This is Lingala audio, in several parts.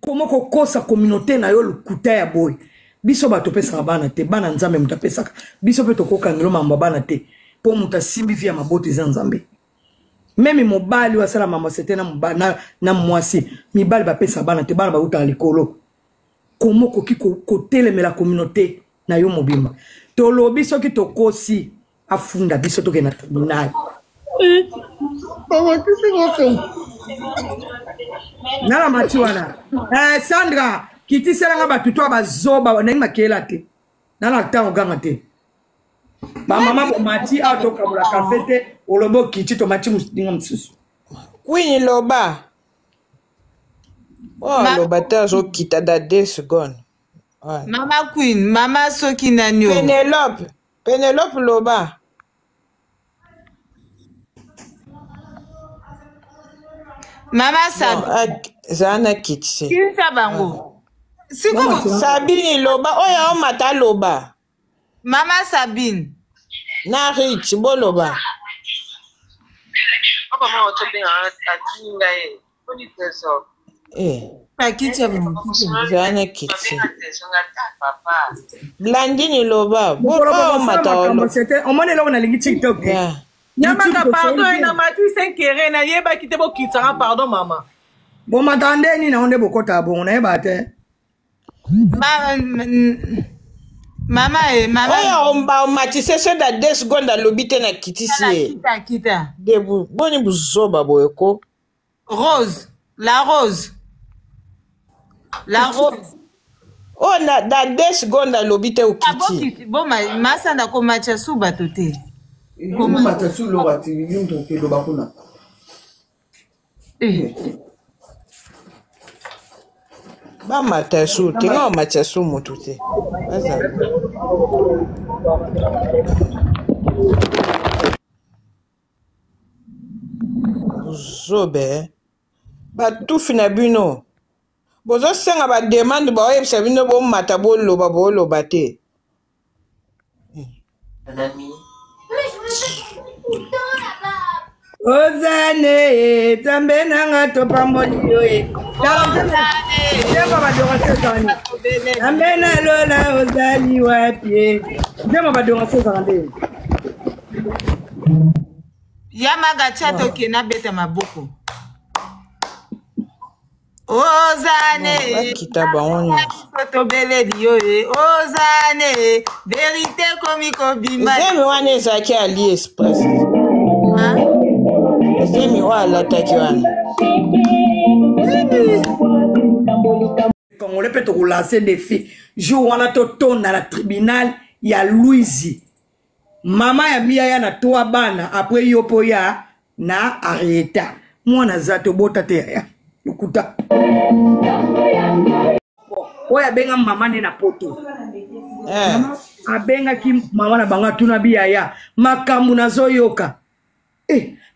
Comment kokosa communauté na yo lukuta ya boy. Biso bato pesa bana te, bana nzambe muta pesa. Biso pe tokoka ngelo mamba bana te. Po muta simbi via mabote za nzambe. Même mobali wa sala mama c'était na mwasi. Mibali ba pesa bana te, bana ba uta likolo. Comment koki kotele me la communauté na yo mobimba. Tolo biso ki tokosi afunda biso toke na tribunal. Maman, qu'est-ce que tu Nala matiwana. Sandra, kiti selanga batuto bazoba na makela te. Nala tango ganga te. Ba mama bo mati auto kabula café te, olobo kiti to mati musdinga msusu. Oui, loba. Oh, loba ta zo kita da 2 secondes. Ouais. Mama Queen, mama soki nanyo. Penelope loba. Mama Sabine. Zana kitse. Kinsa bango. Siko Sabine loba. Oya o mata loba. Mama Sabine. Na rich bo loba. Papa mama otobe atinga e. Koni teso. Pakiti bango. Zana kitse. Blandini loba. Bo o mata loba. Omone lo na lingi TikTok. Yamaka pardon na mati senkere na yeba kite bo kitanga pardon mama. Bon matande ni na onde bokota bon na yeba te. Mama oya omba mati sese da 2 secondes lobite na kitisi. Kita. Debu boni buzoba boyeko. Rose, la rose. La rose. Oh na da 2 secondes lobite o kiti. Bon masa na ko macha suba tote. Comment mata su lo bati yundo ke lo bakuna. Ba mata su tinga macha su mutute. Baza. Zobe. Ba tout fina bino. Bozo senga ba demande ba oyebisa bino bo mata bo lo bate. Nani? Ozane, tambe nanga topa molio e. Dema badonga sezani. Tambe na lola ozali wapi. Dema badonga sezani. Yamaga chato kena beta mabuku. Ozane. Kitaba onyo. Fotobele liyo e. Ozane. Vérité komiko bimba. Zemi wane ezaki Ali Express. Zemi wala taki wana. Congolais peut te lancer des filles. Jour wana to ton na la tribunal ya Louisi. Mama ya mia ya na toa bana après yopo ya na arrêta. Mwana zato bota te ya. Lukuta. Oya benga mama ne na poto. Abenga ki mama na banga tuna biya ya. Makambu na zoyoka.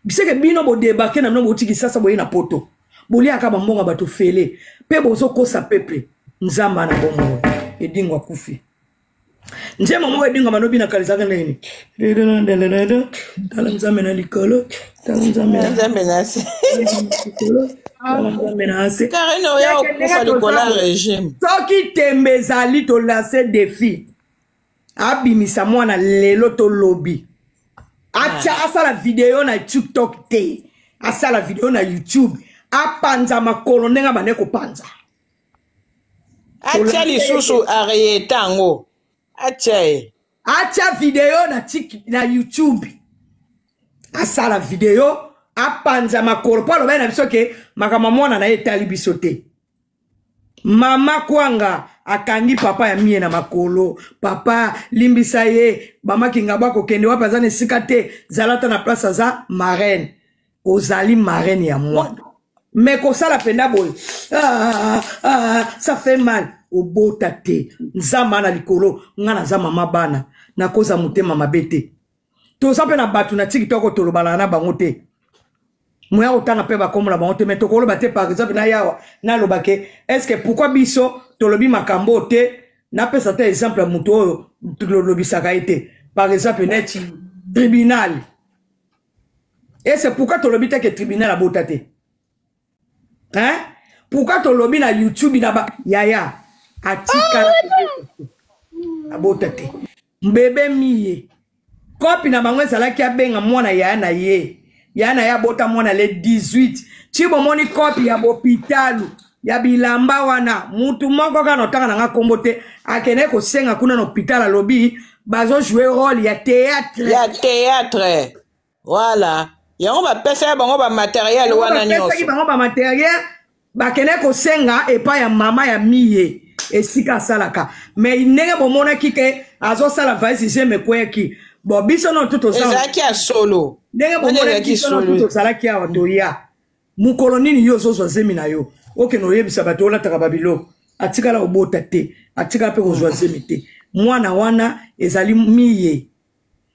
Biseke bino bo débarquer na mnobo tiki sasa boye na poto. Boli akaba mbonga bato fele. Pe bozo kosa pepe. Nzamba na bongo. Edingwa kufi. Njema mwe edingwa manobi na kalizaka nini. Tala nzambe na likolo. Tala nzambe na si. Kareno ya okufa likola régime. Soki tembe zali to lancer défi. Abimisa mwana lelo to lobby. Acha asala video na TikTok te. Asala video na YouTube. Apanza makolo nenga baneko panza. Acha lisusu arietango. Acha video na YouTube. Asala video. Apanza makolo. Palo bena bisoke makama mwana na etali bisote. Mama kwanga akangi papa ya mie na makolo. Papa limbisa ye. Bama kingabako kende wapazane sikate. Zalata na place za marraine. Ozali marraine ya mwana. Mais comme ça la penda boy. Ça fait mal. Obota te. Nzama na likolo. Ngana za mama bana. Na koza mutema mabete. Toza pe na batu na TikTok tolobala na bango te. Moya otanga pe ba komola bango te. Mais tokolo bate par exemple na yawa. Na lobake. Est-ce que pourquoi biso tolobi makambo te. Na pe sa te exemple muto tolobi sakaite. Par exemple neti tribunal. Et c'est pourquoi tolobi te que tribunal a botate. Hein? pourquoi to lobby na YouTube na ba yaya atika abota te mbebe miye kopi na bango ezalaki abenga mwana yaya na ye yana ya bota mwana le 18 chibo moni kopi ya bopitalu ya bilamba wana mutu moko kana otanga na nga kombo te akene ko senga kuna no hôpital lobby bazo jouer rôle ya théâtre voilà yango ba pesa bango ba matériel wana nyonso pesa bango ba matériel bakene ko senga epa ya mama ya miye esika salaka mais ndenge bomona kike azo sala vaisi je me kweki bo biso no tuto sala ezaki ya solo ndenge bomona biso no tuto sala ki awa to ya mukolo nini yo zo zemi na yo oke no yebisa bato ola taka babilo atikala obota te atikala pe kozwa zemi te mwana wana ezali miye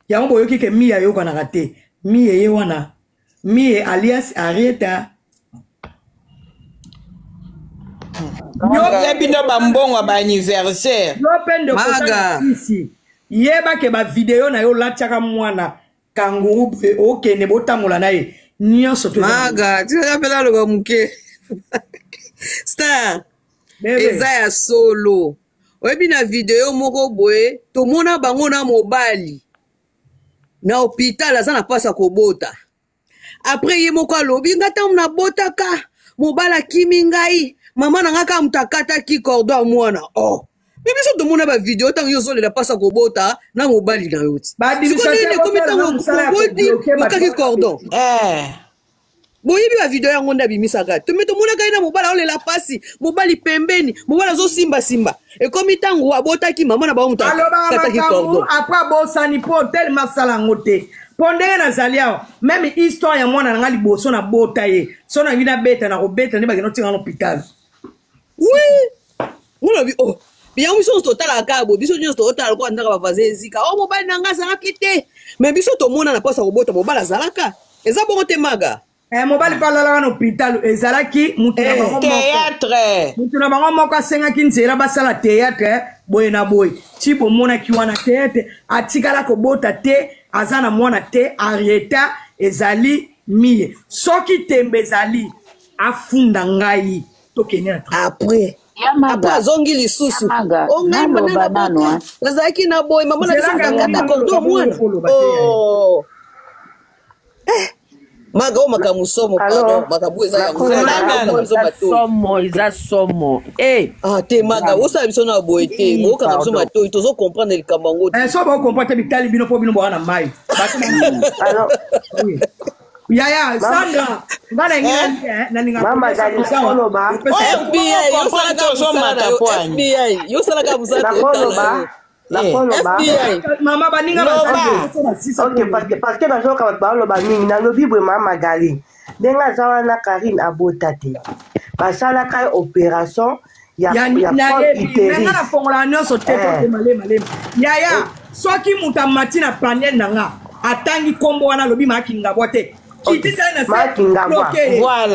yango boyoki ke miye yo kana te miye ye wana miye alias Arieta yo bino bambongo ba anniversaire yo pende ko sisi yeba ke ba video na yo latiaka mwana kanguru oke ne botamola naye nyonso to maga tirapela lo muke star eza ya solo oyebi na video moko boye tomona bango na mobali na hôpital aza na pasa kobota après ye moko alobi ngata na botaka mobali akimi ngai mama na ngaka mutakata ki cordon mwana oh bibi so tomona ba video tango yo zolela pasa kobota na mobali na yoti ba dimisate ko mitango koboti okaki cordon boyebi ba video yango nda bimisaka to meto mona kai na mobali olela pasi mobali pembeni mobali zo simba simba e komi tango abotaki mama na ba mutakata ki cordon après bosani po tel masala ngote pondenge na zalia même histoire ya mwana na ngali boso na bota ye so na ngina beta na kobeta ne bageno tinga hôpital oui ngolo bi oh bien biso total akabo biso nyonso total ko andaka bavaze ezika o mobali na ngasa ngakite mais biso to mona na pasa kobota mobali azalaka eza bongo te maga mobali pala la na hôpital ezalaki mutu na bango théâtre mutu na bango moko asengaki nzela basala théâtre boye na boye ti bomona ki wana théâtre atikala kobota te azana mwana te Arieta ezali miye soki tembe ezali afunda ngai tokene na après azongi lisusu nazalaki na boye mama na biso nakata kordo mwana maga o makamu somo pardon makabu eza eza somo te maga osala biso na boye te bokanga biso matoi tozo comprendre likambo yango so bocomprendre bitali bino mpo bino bowana mai yaya Sandra ngana ngina naninga mama dali koloba FBI yosalaka musala la koloba mama baninga ok parce que bazoka baloba mingi nalobi boye mama gali ndenge aza wana Karine abota te basalaka opération ya fongola nyonso te malema yaya soki muta mati na panel nanga atangi kombo wana lobi makinga bote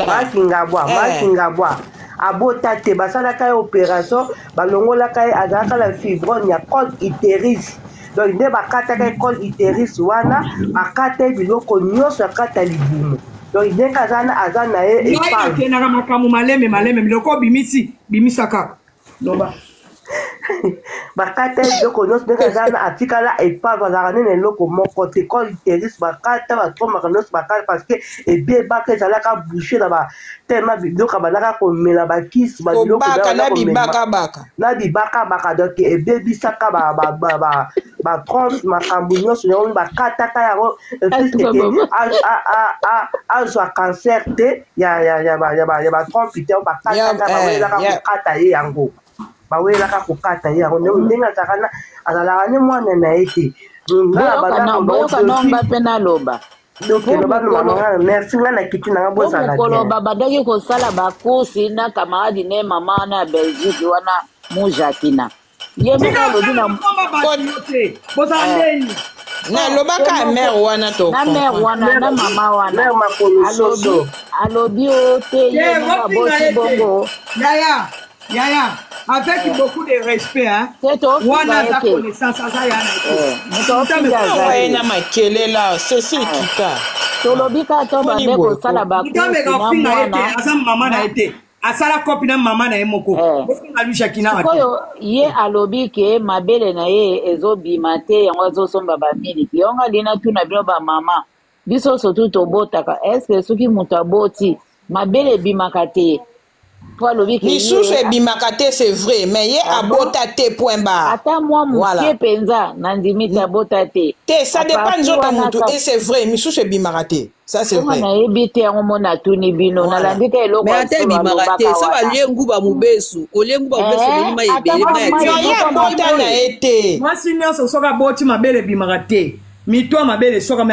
makingabwa abota te basalaka ye opération balongolaka ye azalaka na fibrone ya col utérus donc nde bakataka ye col utérus wana bakata ye biloko nyonso akata libumu donc ndenge aza na ye ekenaka makambo maleme biloko bimisaka loba bakata eloko nyonso ndenge azana atikala epave azalaka nene eloko moko te col utérus bakata batromaka nyonso bakata parce que ebiebaka ezalaka bouche na tellement biloko bandaka komela bakisi na bibakabaka donc ebebisaka batrompe makambo nyonso yango bakataka yango azwa cancer te ya batrompe te bakataka bawelaka kokata ye yango bawelaka kokata ye yango ndenge azalaka ne mwana na ye te boyoka nomba mpe naloba merci nga na kiti nanga bozala koloba badaki kosala bakursi na camarade ne mama wana ya belgique wana mujakina ye moko alobi nalobaka mare wana na mare wana na mama wana alobi o te ye moko abosi bongo Yaya, avec beaucoup de respect, hein. Wana za connaissance ça na makele là, c'est kita. Tolobika to bande ko sala ba na mwana. Asa mama na été. asala copie na mama na ye moko bofunga lui Jacquina sikoyo ye alobi ke mabele na ye ezobima te yango azosomba bamiliki yonga lina tuna bino bamama biso sotu tobotaka eske soki moto aboti mabele ebimaka te po alobi ke lisusu ebimaka te c'est vrai mais ye abota te point barre ata mwa moke mpenza na ndimi te abota te te ça dépend nzoto mutu et c'est vrai misusu ebimaka te ça c'est vrai nayebi te yango mona tuni bino nalandi te eloko mais ata ebimaka te sa balie nguba mobesu olie nguba mobesu ebima ebele ye abota na ye te mwasi nyonso soki aboti mabele ebimaka te mito mabele soka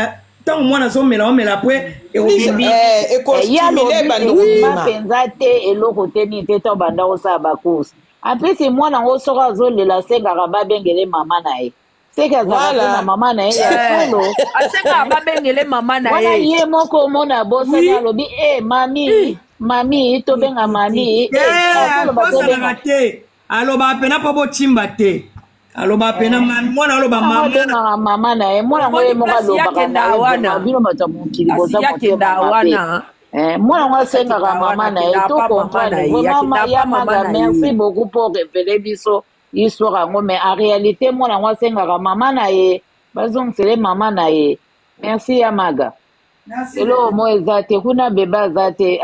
ntango mwana azomela omela pwe ekostimile bando kobima mpenza te eloko te nini te to banda kosala bakurse aplisi mwana ngo soko azolela asengaka babengele mama na ye seke azalaka na mama na ye ya solo asengaka babengele mama na wana ye moko omona abosani alobi mami tobenga mami akosalaka te aloba pena mpo botimba te aloba pena mwana aloba mama na ye mwana ngo ye moko alobaka na bino bato ya mokili boza motema mwana ngo asengaka mama na ye to comprendre vraiment Yamaga merci beaucoup pour révéler biso histoire yango mais en réalité mwana ngo asengaka mama na ye bazongisele mama na ye merci Yamaga elo mo eza te kuna bebe aza te